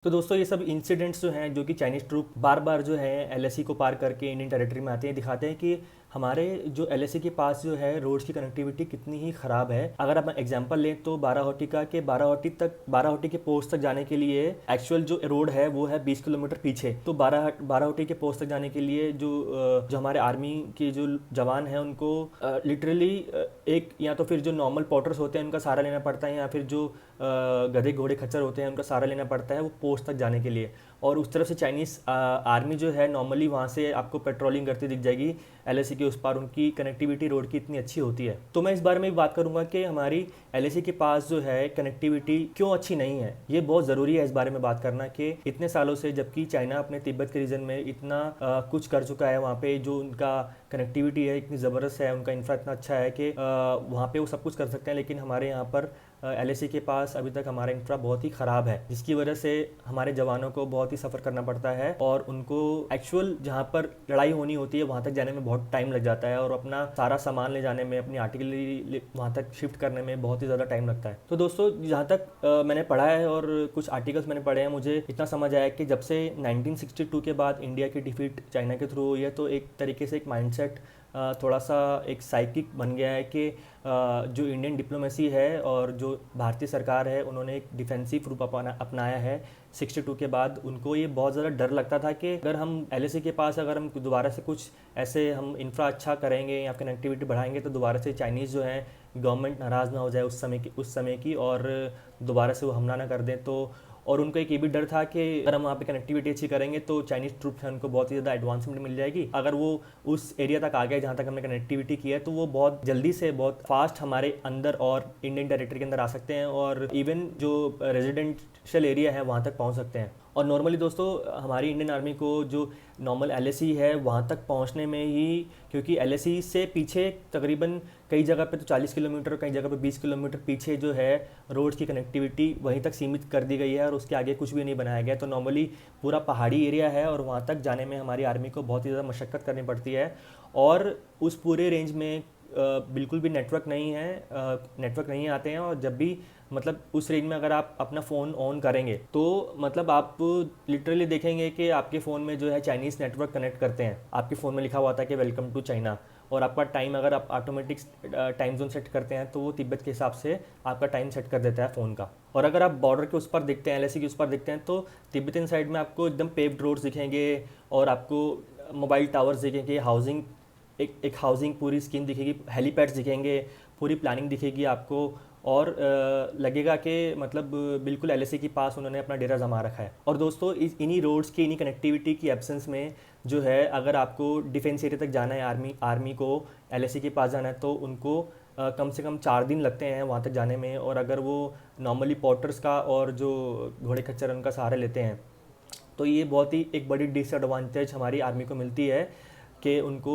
तो दोस्तों ये सब इंसिडेंट्स जो हैं जो कि चाइनीज़ ट्रूप बार बार जो है एलएसी को पार करके इंडियन टेरिटरी में आते हैं, दिखाते हैं कि हमारे जो एलएसी के पास जो है रोड्स की कनेक्टिविटी कितनी ही ख़राब है। अगर आप एग्जांपल लें तो बाराहोटी का कि बाराहोटी के पोस्ट तक जाने के लिए एक्चुअल जो रोड है वो है 20 किलोमीटर पीछे। तो बाराहोटी के पोस्ट तक जाने के लिए जो हमारे आर्मी के जो जवान हैं उनको लिटरली एक या तो फिर जो नॉर्मल पॉटर्स होते हैं उनका सहारा लेना पड़ता है, या फिर जो गधे घोड़े खच्चर होते हैं उनका सहारा लेना पड़ता है वो पोस्ट तक जाने के लिए। और उस तरफ से चाइनीज़ आर्मी जो है नॉर्मली वहाँ से आपको पेट्रोलिंग करती दिख जाएगी। एलएसी के उस पार उनकी कनेक्टिविटी रोड की इतनी अच्छी होती है। तो मैं इस बारे में भी बात करूंगा कि हमारी एलएसी के पास जो है कनेक्टिविटी क्यों अच्छी नहीं है। ये बहुत ज़रूरी है इस बारे में बात करना कि इतने सालों से जबकि चाइना अपने तिब्बत के रीजन में इतना कुछ कर चुका है, वहाँ पे जो उनका कनेक्टिविटी है इतनी ज़बरदस्त है, उनका इंफ्रा इतना अच्छा है कि वहाँ पे वो सब कुछ कर सकते हैं। लेकिन हमारे यहाँ पर एलएसी के पास अभी तक हमारा इंफ्रा बहुत ही ख़राब है, जिसकी वजह से हमारे जवानों को बहुत ही सफ़र करना पड़ता है और उनको एक्चुअल जहाँ पर लड़ाई होनी होती है वहाँ तक जाने में बहुत टाइम लग जाता है और अपना सारा सामान ले जाने में, अपनी आर्टिलरी वहाँ तक शिफ्ट करने में बहुत ही ज़्यादा टाइम लगता है। तो दोस्तों जहाँ तक मैंने पढ़ा है और कुछ आर्टिकल्स मैंने पढ़े हैं, मुझे इतना समझ आया कि जब से 1962 के बाद इंडिया की डिफीट चाइना के थ्रू हुई है तो एक तरीके से एक माइंडसेट थोड़ा सा एक साइकिक बन गया है कि जो इंडियन डिप्लोमेसी है और जो भारतीय सरकार है उन्होंने एक डिफेंसिव रूप अपनाया है 62 के बाद। उनको ये बहुत ज़्यादा डर लगता था कि अगर हम एलएसी के पास अगर हम दोबारा से कुछ ऐसे हम इंफ्रा अच्छा करेंगे या कनेक्टिविटी बढ़ाएंगे तो दोबारा से चाइनीज़ जो है गवर्नमेंट नाराज़ ना हो जाए उस समय की और दोबारा से वो हमला ना कर दें। तो और उनको एक ये भी डर था कि अगर हम वहाँ पे कनेक्टिविटी अच्छी करेंगे तो चाइनीज़ ट्रूप्स हैं उनको बहुत ही ज़्यादा एडवांसमेंट मिल जाएगी। अगर वो उस एरिया तक आ गए जहाँ तक हमने कनेक्टिविटी की है तो वो बहुत जल्दी से बहुत फास्ट हमारे अंदर और इंडियन टेरिटरी के अंदर आ सकते हैं और इवन जो रेजिडेंशियल एरिया है वहाँ तक पहुँच सकते हैं। और नॉर्मली दोस्तों हमारी इंडियन आर्मी को जो नॉर्मल एलएसी है वहाँ तक पहुँचने में ही, क्योंकि एलएसी से पीछे तकरीबन कई जगह पे तो 40 किलोमीटर, कई जगह पे 20 किलोमीटर पीछे जो है रोड्स की कनेक्टिविटी वहीं तक सीमित कर दी गई है और उसके आगे कुछ भी नहीं बनाया गया। तो नॉर्मली पूरा पहाड़ी एरिया है और वहाँ तक जाने में हमारी आर्मी को बहुत ही ज़्यादा मशक्क़त करनी पड़ती है और उस पूरे रेंज में बिल्कुल भी नेटवर्क नहीं आते हैं। और जब भी मतलब उस रेंज में अगर आप अपना फ़ोन ऑन करेंगे तो मतलब आप लिटरली देखेंगे कि आपके फ़ोन में जो है चाइनीज़ नेटवर्क कनेक्ट करते हैं। आपके फ़ोन में लिखा हुआ था कि वेलकम टू चाइना, और आपका टाइम अगर आप ऑटोमेटिक टाइम जोन सेट करते हैं तो वो तिब्बत के हिसाब से आपका टाइम सेट कर देता है फ़ोन का। और अगर आप बॉर्डर के उस पर देखते हैं, एलएसी के उस पर देखते हैं, तो तिब्बतन साइड में आपको एकदम पेव्ड रोड्स दिखेंगे और आपको मोबाइल टावर्स दिखेंगे, एक हाउसिंग पूरी स्कीम दिखेगी, हेलीपैड्स दिखेंगे, पूरी प्लानिंग दिखेगी आपको और लगेगा कि मतलब बिल्कुल एलएसी के पास उन्होंने अपना डेरा जमा रखा है। और दोस्तों इन्हीं रोड्स की, इन्हीं कनेक्टिविटी की एब्सेंस में जो है अगर आपको डिफेंस एरिया तक जाना है, आर्मी को एलएसी के पास जाना है तो उनको कम से कम 4 दिन लगते हैं वहाँ तक जाने में। और अगर वो नॉर्मली पॉटर्स का और जो घोड़े खच्चर उनका सहारा लेते हैं तो ये बहुत ही एक बड़ी डिसएडवांटेज हमारी आर्मी को मिलती है कि उनको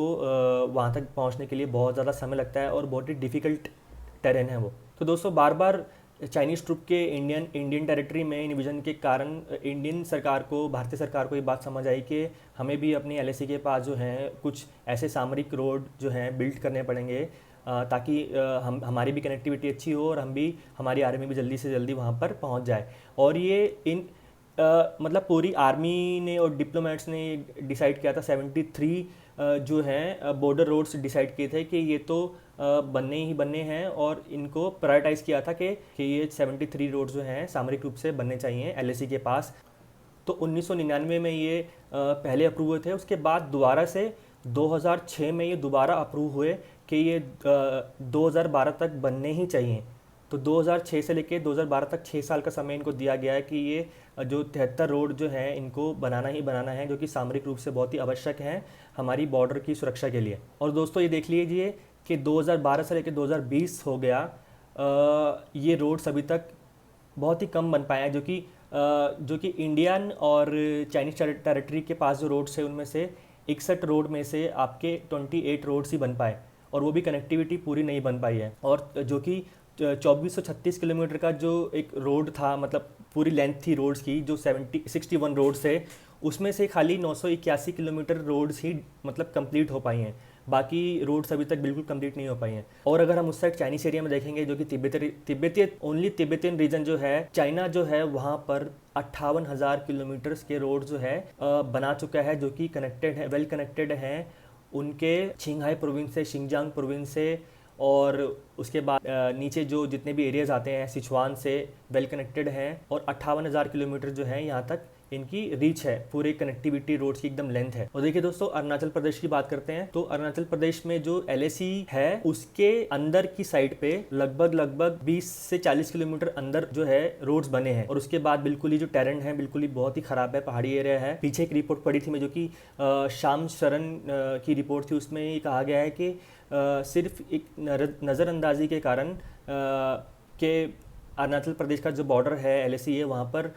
वहाँ तक पहुँचने के लिए बहुत ज़्यादा समय लगता है और बहुत ही डिफ़िकल्ट टेरेन है वो। तो दोस्तों बार बार चाइनीज़ ट्रूप के इंडियन टेरिटरी में इन्विजन के कारण भारतीय सरकार को ये बात समझ आई कि हमें भी अपनी एलएसी के पास जो है कुछ ऐसे सामरिक रोड जो हैं बिल्ड करने पड़ेंगे ताकि हमारी भी कनेक्टिविटी अच्छी हो और हमारी आर्मी भी जल्दी से जल्दी वहाँ पर पहुँच जाए। और ये मतलब पूरी आर्मी ने और डिप्लोमेट्स ने डिसाइड किया था 73 जो हैं बॉर्डर रोड्स डिसाइड किए थे कि ये तो बनने ही बनने हैं और इनको प्रायोरिटाइज़ किया था कि ये 73 रोड्स जो हैं सामरिक रूप से बनने चाहिए एलएसी के पास। तो 1999 में ये पहले अप्रूव हुए थे, उसके बाद दोबारा से 2006 में ये दोबारा अप्रूव हुए कि ये 2012 तक बनने ही चाहिए। तो 2006 से लेके 2012 तक 6 साल का समय इनको दिया गया है कि ये जो 73 रोड जो हैं इनको बनाना ही बनाना है, जो कि सामरिक रूप से बहुत ही आवश्यक हैं हमारी बॉर्डर की सुरक्षा के लिए। और दोस्तों ये देख लीजिए कि 2012 से लेकर 2020 हो गया, ये रोड्स अभी तक बहुत ही कम बन पाए हैं, जो कि इंडियन और चाइनीज़ टेरिटरी के पास जो रोड्स है उनमें से 61 रोड में से आपके 28 रोड्स ही बन पाए और वो भी कनेक्टिविटी पूरी नहीं बन पाई है। और जो कि 2436 किलोमीटर का जो एक रोड था, मतलब पूरी लेंथ थी रोड्स की जो 61 रोड्स है, उसमें से खाली 981 किलोमीटर रोड्स ही मतलब कंप्लीट हो पाई हैं। बाकी रोड्स अभी तक बिल्कुल कंप्लीट नहीं हो पाई हैं। और अगर हम उस साइड चाइनीस एरिया में देखेंगे, जो कि तिब्बतियन रीजन जो है, चाइना जो है वहाँ पर 58,000 किलोमीटर्स के रोड जो है बना चुका है, जो कि कनेक्टेड है, वेल कनेक्टेड हैं उनके छिंगहाई प्रोविंस से, शिंगजांग प्रोविंस से, और उसके बाद नीचे जो जितने भी एरियाज आते हैं सिचुआन से वेल कनेक्टेड हैं, और 58,000 किलोमीटर जो है यहाँ तक इनकी रीच है, पूरे कनेक्टिविटी रोड्स की एकदम लेंथ है। और देखिए दोस्तों, अरुणाचल प्रदेश की बात करते हैं, तो अरुणाचल प्रदेश में जो LAC है उसके अंदर की साइड पे लगभग 20 से 40 किलोमीटर अंदर जो है रोड्स बने हैं, और उसके बाद बिल्कुल ही जो टेरेन है बिल्कुल ही बहुत ही खराब है, पहाड़ी एरिया है। पीछे एक रिपोर्ट पड़ी थी मैं, जो कि श्याम शरण की रिपोर्ट थी, उसमें ये कहा गया है कि सिर्फ एक नज़रअंदाजी के कारण के अरुणाचल प्रदेश का जो बॉर्डर है LAC है, वहाँ पर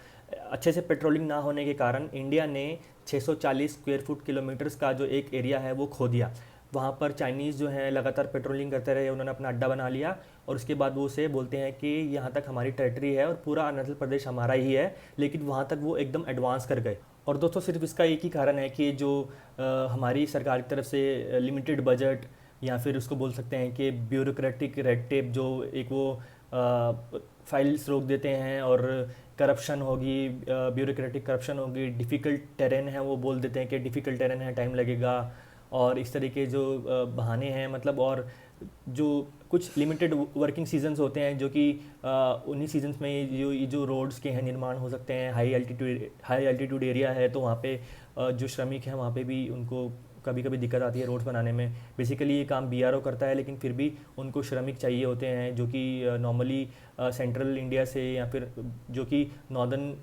अच्छे से पेट्रोलिंग ना होने के कारण इंडिया ने 640 स्क्वायर फुट किलोमीटर्स का जो एक एरिया है वो खो दिया। वहाँ पर चाइनीज़ जो हैं लगातार पेट्रोलिंग करते रहे, उन्होंने अपना अड्डा बना लिया, और उसके बाद वो उसे बोलते हैं कि यहाँ तक हमारी टेरिटरी है और पूरा अरुणाचल प्रदेश हमारा ही है, लेकिन वहाँ तक वो एकदम एडवांस कर गए। और दोस्तों, सिर्फ इसका एक ही कारण है कि जो हमारी सरकार की तरफ से लिमिटेड बजट, या फिर उसको बोल सकते हैं कि ब्यूरोक्रेटिक रेड टेप, जो एक वो फाइल्स रोक देते हैं, और करप्शन होगी, ब्यूरोक्रेटिक करप्शन होगी, डिफ़िकल्ट टेरेन है, वो बोल देते हैं कि डिफ़िकल्ट टेरेन है, टाइम लगेगा, और इस तरीके जो बहाने हैं मतलब। और जो कुछ लिमिटेड वर्किंग सीजन्स होते हैं, जो कि उन्हीं सीजन्स में ये जो रोड्स के हैं निर्माण हो सकते हैं। हाई एल्टीट्यूड एरिया है, तो वहाँ पे जो श्रमिक हैं वहाँ पे भी उनको कभी कभी दिक्कत आती है रोड्स बनाने में। बेसिकली ये काम BRO करता है, लेकिन फिर भी उनको श्रमिक चाहिए होते हैं, जो कि नॉर्मली सेंट्रल इंडिया से, या फिर जो कि नॉर्दर्न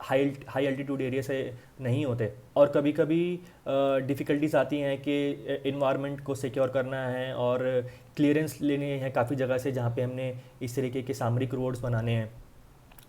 हाई एल्टीट्यूड एरिया से नहीं होते। और कभी कभी डिफ़िकल्टीज़ आती हैं कि इन्वायरमेंट को सिक्योर करना है, और क्लियरेंस लेने हैं काफ़ी जगह से जहाँ पे हमने इस तरीके के सामरिक रोड्स बनाने हैं।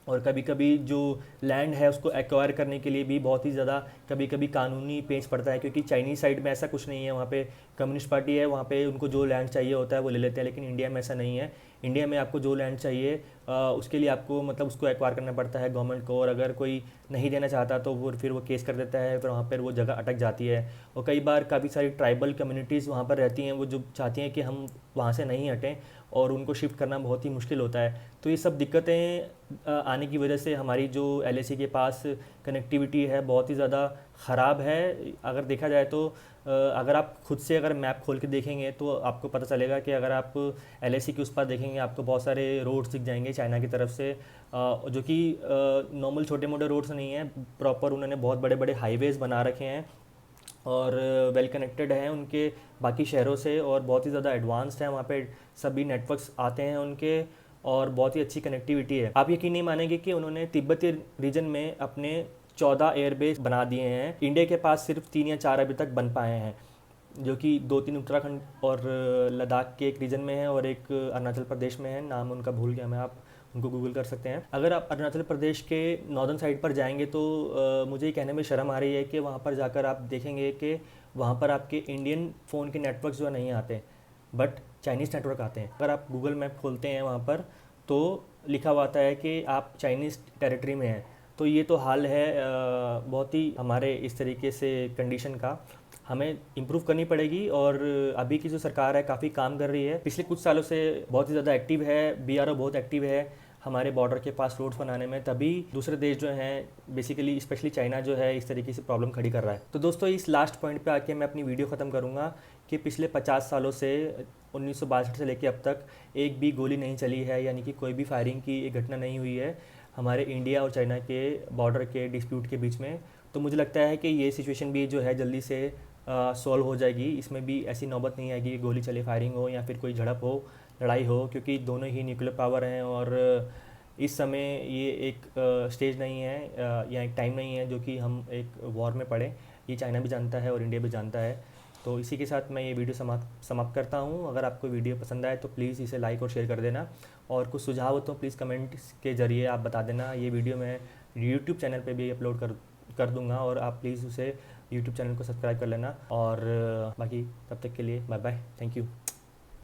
और कभी कभी जो लैंड है उसको एक्वायर करने के लिए भी बहुत ही ज़्यादा कभी कभी कानूनी पेच पड़ता है, क्योंकि चाइनीज़ साइड में ऐसा कुछ नहीं है। वहाँ पे कम्युनिस्ट पार्टी है, वहाँ पे उनको जो लैंड चाहिए होता है वो ले लेते हैं, लेकिन इंडिया में ऐसा नहीं है। इंडिया में आपको जो लैंड चाहिए उसके लिए आपको मतलब उसको एक्वायर करना पड़ता है गवर्नमेंट को, और अगर कोई नहीं देना चाहता तो वो फिर वो केस कर देता है, फिर वहाँ पर वो जगह अटक जाती है। और कई बार काफ़ी सारी ट्राइबल कम्युनिटीज़ वहाँ पर रहती हैं, वो जो चाहती हैं कि हम वहाँ से नहीं हटें, और उनको शिफ्ट करना बहुत ही मुश्किल होता है। तो ये सब दिक्कतें आने की वजह से हमारी जो LAC के पास कनेक्टिविटी है बहुत ही ज़्यादा ख़राब है। अगर देखा जाए तो अगर आप खुद से अगर मैप खोल के देखेंगे तो आपको पता चलेगा कि अगर आप LAC के उस पार देखेंगे, आपको बहुत सारे रोड्स दिख जाएंगे चाइना की तरफ से, जो कि नॉर्मल छोटे मोटे रोड्स नहीं हैं, प्रॉपर उन्होंने बहुत बड़े बड़े हाईवेज़ बना रखे हैं, और वेल कनेक्टेड हैं उनके बाकी शहरों से, और बहुत ही ज़्यादा एडवांस्ड है। वहाँ पे सभी नेटवर्क्स आते हैं उनके, और बहुत ही अच्छी कनेक्टिविटी है। आप यकीन नहीं मानेंगे कि उन्होंने तिब्बती रीजन में अपने 14 एयरबेस बना दिए हैं। इंडिया के पास सिर्फ 3 या 4 अभी तक बन पाए हैं, जो कि 2-3 उत्तराखंड और लद्दाख के एक रीजन में है, और एक अरुणाचल प्रदेश में है, नाम उनका भूल गया मैं, आप उनको गूगल कर सकते हैं। अगर आप अरुणाचल प्रदेश के नॉर्दर्न साइड पर जाएंगे तो मुझे ये कहने में शर्म आ रही है कि वहाँ पर जाकर आप देखेंगे कि वहाँ पर आपके इंडियन फ़ोन के नेटवर्क जो नहीं आते, बट चाइनीज़ नेटवर्क आते हैं। अगर आप गूगल मैप खोलते हैं वहाँ पर तो लिखा हुआ आता है कि आप चाइनीज़ टेरिटरी में हैं। तो ये तो हाल है बहुत ही हमारे इस तरीके से कंडीशन का, हमें इम्प्रूव करनी पड़ेगी। और अभी की जो सरकार है काफ़ी काम कर रही है, पिछले कुछ सालों से बहुत ही ज़्यादा एक्टिव है, BRO बहुत एक्टिव है हमारे बॉर्डर के पास रोड्स बनाने में, तभी दूसरे देश जो हैं बेसिकली स्पेशली चाइना जो है इस तरीके से प्रॉब्लम खड़ी कर रहा है। तो दोस्तों, इस लास्ट पॉइंट पे आके मैं अपनी वीडियो ख़त्म करूँगा कि पिछले 50 सालों से 1962 से लेकर अब तक एक भी गोली नहीं चली है, यानी कि कोई भी फायरिंग की एक घटना नहीं हुई है हमारे इंडिया और चाइना के बॉर्डर के डिस्प्यूट के बीच में। तो मुझे लगता है कि ये सिचुएशन भी जो है जल्दी से सॉल्व हो जाएगी, इसमें भी ऐसी नौबत नहीं आएगी कि गोली चले, फायरिंग हो, या फिर कोई झड़प हो, लड़ाई हो, क्योंकि दोनों ही न्यूक्लियर पावर हैं। और इस समय ये एक स्टेज नहीं है या एक टाइम नहीं है जो कि हम एक वॉर में पड़े, ये चाइना भी जानता है और इंडिया भी जानता है। तो इसी के साथ मैं ये वीडियो समाप्त करता हूँ। अगर आपको वीडियो पसंद आए तो प्लीज़ इसे लाइक और शेयर कर देना, और कुछ सुझाव हो तो प्लीज़ कमेंट्स के ज़रिए आप बता देना। ये वीडियो मैं यूट्यूब चैनल पे भी अपलोड कर दूँगा, और आप प्लीज़ उसे यूट्यूब चैनल को सब्सक्राइब कर लेना। और बाकी तब तक के लिए बाय बाय, थैंक यू।